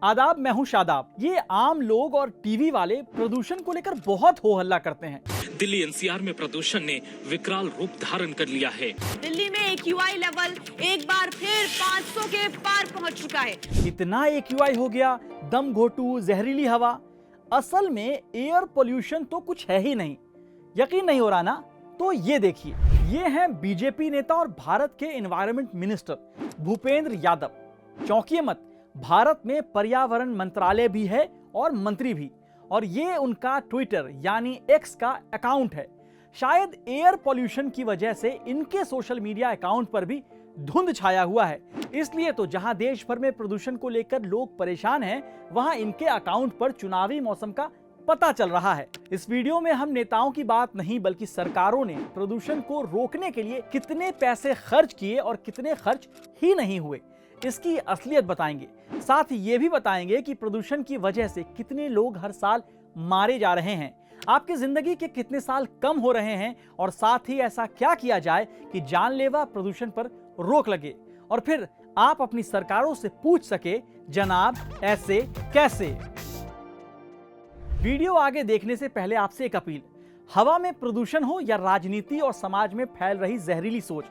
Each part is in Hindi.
आदाब, मैं हूं शादाब। ये आम लोग और टीवी वाले प्रदूषण को लेकर बहुत हो हल्ला करते हैं। दिल्ली एनसीआर में प्रदूषण ने विकराल रूप धारण कर लिया है। दिल्ली में AQI लेवल एक बार फिर 500 के पार पहुंच चुका है। इतना AQI हो गया, दम घोटू, जहरीली हवा। असल में एयर पोल्यूशन तो कुछ है ही नहीं। यकीन नहीं हो रहा ना? तो ये देखिए, ये हैं बीजेपी नेता और भारत के एनवायरनमेंट मिनिस्टर भूपेंद्र यादव। चौंकिए मत, भारत में पर्यावरण मंत्रालय भी है और मंत्री भी, और ये उनका ट्विटर यानी एक्स का अकाउंट है। शायद एयर पोल्यूशन की वजह से इनके सोशल मीडिया अकाउंट पर भी धुंध छाया हुआ है, इसलिए तो जहां देश भर में प्रदूषण को लेकर लोग परेशान हैं, वहां इनके अकाउंट पर चुनावी मौसम का पता चल रहा है। इस वीडियो में हम नेताओं की बात नहीं बल्कि सरकारों ने प्रदूषण को रोकने के लिए कितने पैसे खर्च किए और कितने खर्च ही नहीं हुए, इसकी असलियत बताएंगे। साथ ही ये भी बताएंगे कि प्रदूषण की वजह से कितने लोग हर साल मारे जा रहे हैं, आपकी जिंदगी के कितने साल कम हो रहे हैं, और साथ ही ऐसा क्या किया जाए कि जानलेवा प्रदूषण पर रोक लगे और फिर आप अपनी सरकारों से पूछ सके, जनाब ऐसे कैसे। वीडियो आगे देखने से पहले आपसे एक अपील, हवा में प्रदूषण हो या राजनीति और समाज में फैल रही जहरीली सोच,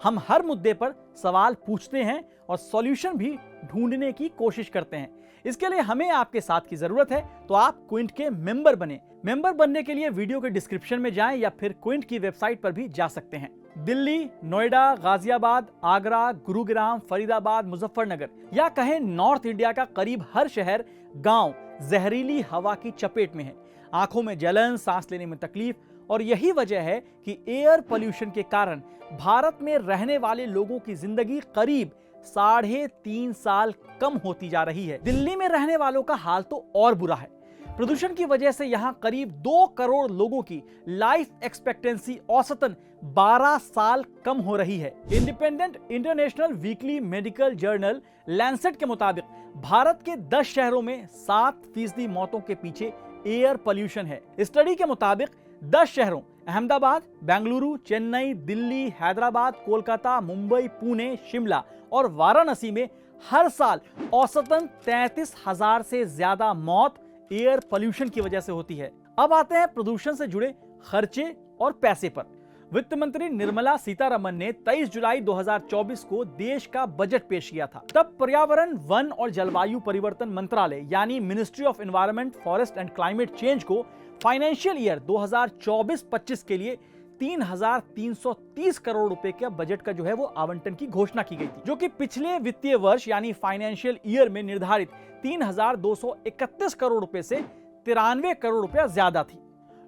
हम हर मुद्दे पर सवाल पूछते हैं और सॉल्यूशन भी ढूंढने की कोशिश करते हैं। इसके लिए हमें आपके साथ की जरूरत है, तो आप क्विंट के मेंबर बने। मेंबर बनने के लिए वीडियो के डिस्क्रिप्शन में जाएं या फिर क्विंट की वेबसाइट पर भी जा सकते हैं। दिल्ली, नोएडा, गाजियाबाद, आगरा, गुरुग्राम, फरीदाबाद, मुजफ्फरनगर या कहें नॉर्थ इंडिया का करीब हर शहर, गांव जहरीली हवा की चपेट में है। आंखों में जलन, सांस लेने में तकलीफ, और यही वजह है कि एयर पोल्यूशन के कारण भारत में रहने वाले लोगों की जिंदगी करीब 3.5 साल कम होती जा रही है। दिल्ली में रहने वालों का हाल तो और बुरा है। प्रदूषण की वजह से यहां करीब 2 करोड़ लोगों की लाइफ एक्सपेक्टेंसी औसतन 12 साल कम हो रही है। Independent international weekly medical journal Lancet के मुताबिक भारत के 10 शहरों में 7% मौतों के पीछे एयर पोल्यूशन है। स्टडी के मुताबिक 10 शहरों अहमदाबाद, बेंगलुरु, चेन्नई, दिल्ली, हैदराबाद, कोलकाता, मुंबई, पुणे, शिमला और वाराणसी में हर साल औसतन 33,000 से ज्यादा मौत एयर पोल्यूशन की वजह से होती है। अब आते हैं प्रदूषण से जुड़े खर्चे और पैसे पर। वित्त मंत्री निर्मला सीतारमण ने 23 जुलाई 2024 को देश का बजट पेश किया था। तब पर्यावरण, वन और जलवायु परिवर्तन मंत्रालय यानी ministry of environment, forest and climate change को फाइनेंशियल ईयर 2024-25 के लिए 3,330 करोड़ रुपए के बजट का वो आवंटन की घोषणा की गई थी, जो कि पिछले वित्तीय वर्ष यानी फाइनेंशियल ईयर में निर्धारित 3,231 करोड़ रुपए से 93 करोड़ रुपया ज्यादा थी।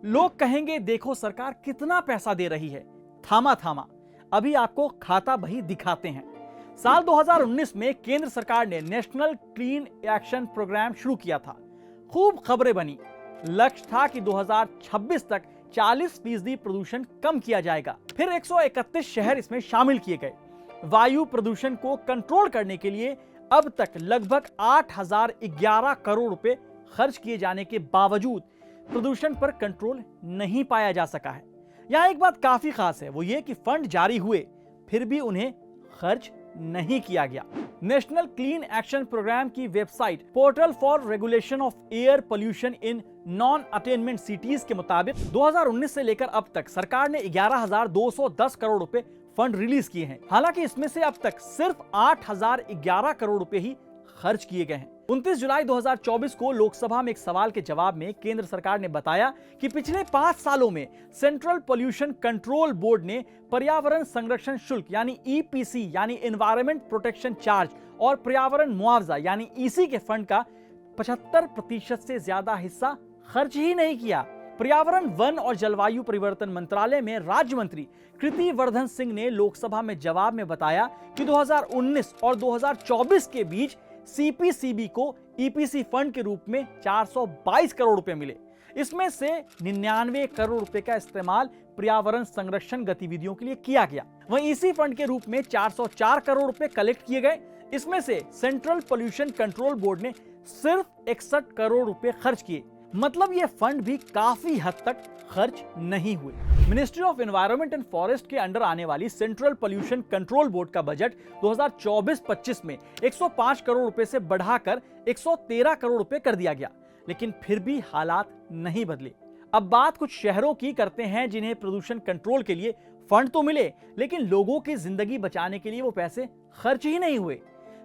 लोग कहेंगे, देखो सरकार कितना पैसा दे रही है। थामा थामा, अभी आपको खाता बही दिखाते हैं। साल 2019 में केंद्र सरकार ने नेशनल क्लीन एक्शन प्रोग्राम शुरू किया था। खूब खबरें बनी। लक्ष्य था कि 2026 तक 40% प्रदूषण कम किया जाएगा। फिर 131 शहर इसमें शामिल किए गए। वायु प्रदूषण को कंट्रोल करने के लिए अब तक लगभग 8,011 करोड़ रुपए खर्च किए जाने के बावजूद प्रदूषण पर कंट्रोल नहीं पाया जा सका है। यहां एक बात काफी खास है, वो ये कि फंड जारी हुए फिर भी उन्हें खर्च नहीं किया गया। नेशनल क्लीन एक्शन प्रोग्राम की website portal for regulation of air pollution in non attainment cities के मुताबिक 2019 से लेकर अब तक सरकार ने 11,210 करोड़ रुपए फंड रिलीज किए हैं। हालांकि इसमें से अब तक सिर्फ 8,011 करोड़ रुपए ही खर्च किए गए हैं। 29 जुलाई 2024 को लोकसभा में एक सवाल के जवाब में केंद्र सरकार ने बताया कि पिछले 5 सालों में सेंट्रल पोल्यूशन कंट्रोल बोर्ड ने पर्यावरण संरक्षण शुल्क यानी EPC यानी एनवायरमेंट प्रोटेक्शन चार्ज और पर्यावरण मुआवजा यानी EC के फंड का 75% से ज्यादा हिस्सा खर्च ही नहीं किया। पर्यावरण, वन और जलवायु परिवर्तन मंत्रालय में राज्य मंत्री कृति वर्धन सिंह ने लोकसभा में जवाब में बताया कि 2019 और 2024 के बीच CPCB को EPC फंड के रूप में 422 करोड़ रुपए मिले। इसमें से 99 करोड़ रुपए का इस्तेमाल पर्यावरण संरक्षण गतिविधियों के लिए किया गया। वहीं इसी फंड के रूप में 404 करोड़ रुपए कलेक्ट किए गए। इसमें से सेंट्रल पोल्यूशन कंट्रोल बोर्ड ने सिर्फ 61 करोड़ रुपए खर्च किए। मतलब ये फंड भी काफी हद तक खर्च नहीं हुए। Ministry of environment and forest के अंडर आने वाली सेंट्रल पोल्यूशन कंट्रोल बोर्ड का बजट 2024-25 में 105 करोड़ रुपए से बढ़ाकर 113 करोड़ रुपए कर दिया गया, लेकिन फिर भी हालात नहीं बदले। अब बात कुछ शहरों की करते हैं जिन्हें प्रदूषण कंट्रोल के लिए फंड तो मिले, लेकिन लोगों की जिंदगी बचाने के लिए वो पैसे खर्च ही नहीं हुए।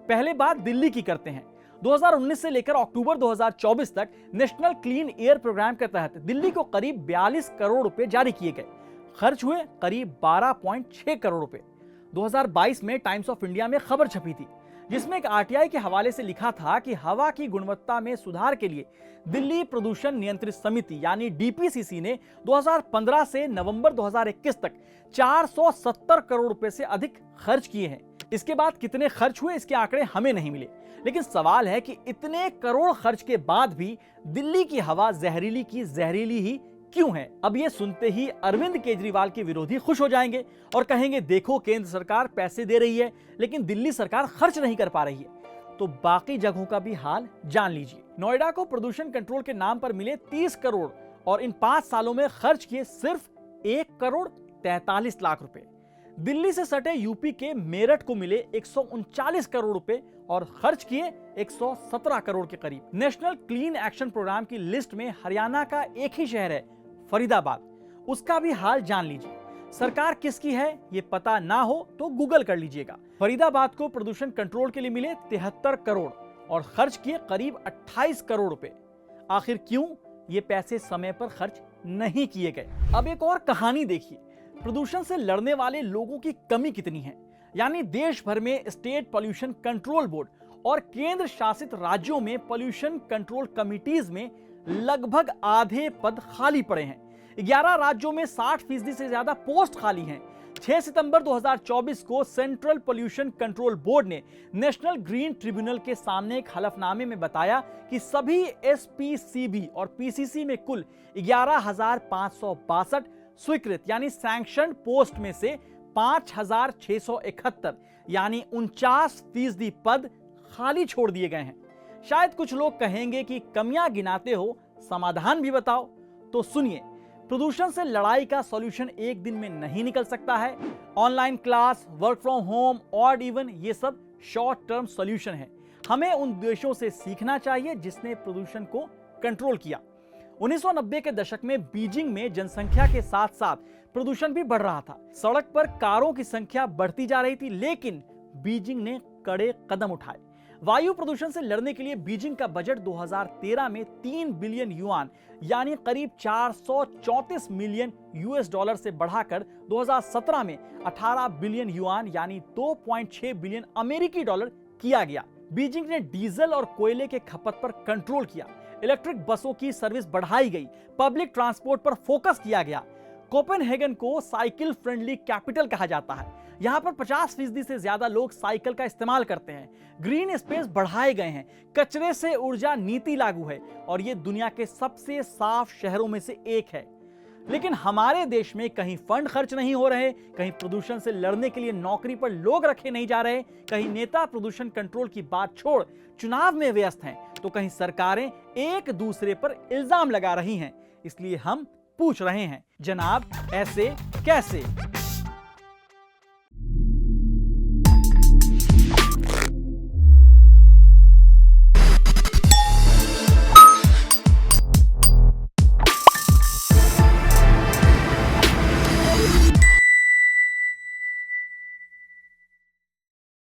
पहले बात दिल्ली की करते हैं। 2019 से लेकर अक्टूबर 2024 तक नेशनल क्लीन एयर प्रोग्राम के तहत दिल्ली को करीब 42 करोड़ रुपए जारी किए गए। खर्च हुए करीब 12.6 करोड़ रुपए। 2022 में टाइम्स ऑफ इंडिया में खबर छपी थी, जिसमें एक आरटीआई के हवाले से लिखा था कि हवा की गुणवत्ता में सुधार के लिए दिल्ली प्रदूषण नियंत्रित समिति यानी डीपीसीसी ने 2015 से नवंबर 2021 तक 470 करोड़ रुपए से अधिक खर्च किए हैं। इसके बाद कितने खर्च हुए इसके आंकड़े हमें नहीं मिले, लेकिन सवाल है कि इतने करोड़ खर्च के बाद भी दिल्ली की हवा जहरीली की जहरीली ही क्यों है। अब ये सुनते ही अरविंद केजरीवाल के विरोधी खुश हो जाएंगे और कहेंगे देखो केंद्र सरकार पैसे दे रही है लेकिन दिल्ली सरकार खर्च नहीं कर पा रही है। तो बाकी जगहों का भी हाल जान लीजिए। नोएडा को प्रदूषण कंट्रोल के नाम पर मिले 30 करोड़ और इन 5 सालों में खर्च किए सिर्फ 1 करोड़ 43 लाख रुपए। दिल्ली से सटे यूपी के मेरठ को मिले 139 करोड़ रुपए और खर्च किए 117 करोड़ के करीब। नेशनल क्लीन एक्शन प्रोग्राम की लिस्ट में हरियाणा का एक ही शहर है, फरीदाबाद, उसका भी हाल जान लीजिए। सरकार किसकी है ये पता ना हो तो गूगल कर लीजिएगा। फरीदाबाद को प्रदूषण कंट्रोल के लिए मिले 73 करोड़ और खर्च किए करीब 28 करोड़ रुपए। आखिर क्यों ये पैसे समय पर खर्च नहीं किए गए? अब एक और कहानी देखिए, प्रदूषण से लड़ने वाले लोगों की कमी कितनी है। यानी देश भर में स्टेट पोल्यूशन कंट्रोल बोर्ड और केंद्र शासित राज्यों में पोल्यूशन कंट्रोल कमिटीज में लगभग आधे पद खाली पड़े हैं। 11 राज्यों में 60% से ज्यादा पोस्ट खाली हैं। 6 सितंबर 2024 को सेंट्रल पोल्यूशन कंट्रोल बोर्ड ने नेशनल ग्रीन ट्रिब्यूनल के सामने एक हलफनामे में बताया कि सभी एसपीसीबी और पीसीसी में कुल 11,562 स्वीकृत यानी सैंक्शन पोस्ट में से 5,671 यानी 49% पद खाली छोड़ दिए गए हैं। शायद कुछ लोग कहेंगे कि कमियां गिनाते हो, समाधान भी बताओ। तो सुनिए, प्रदूषण से लड़ाई का सॉल्यूशन एक दिन में नहीं निकल सकता है। Online class, work from home, odd even, ये सब शॉर्ट टर्म सॉल्यूशन है। हमें उन देशों से सीखना चाहिए जिसने प्रदूषण को कंट्रोल किया। 1990 के दशक में बीजिंग में जनसंख्या के साथ साथ प्रदूषण भी बढ़ रहा था। सड़क पर कारों की संख्या बढ़ती जा रही थी, लेकिन बीजिंग ने कड़े कदम उठाए। वायु प्रदूषण से लड़ने के लिए बीजिंग का बजट 2013 में 3 बिलियन युआन यानी करीब 434 मिलियन यूएस डॉलर से बढ़ाकर 2017 में 18 बिलियन युआन यानी 2.6 बिलियन अमेरिकी डॉलर किया गया। बीजिंग ने डीजल और कोयले के खपत पर कंट्रोल किया। इलेक्ट्रिक बसों की सर्विस बढ़ाई गई। पब्लिक ट्रांसपोर्ट पर फोकस किया गया। कोपेनहेगन को साइकिल फ्रेंडली कैपिटल कहा जाता है। यहाँ पर 50% से ज्यादा लोग साइकिल का इस्तेमाल करते हैं। ग्रीन स्पेस बढ़ाए गए हैं। कचरे से ऊर्जा नीति लागू है और ये दुनिया के सबसे साफ शहरों में से एक है। लेकिन हमारे देश में कहीं फंड खर्च नहीं हो रहे, कहीं प्रदूषण से लड़ने के लिए नौकरी पर लोग रखे नहीं जा रहे, कहीं नेता प्रदूषण कंट्रोल की बात छोड़ चुनाव में व्यस्त हैं, तो कहीं सरकारें एक दूसरे पर इल्जाम लगा रही हैं। इसलिए हम पूछ रहे हैं, जनाब ऐसे कैसे?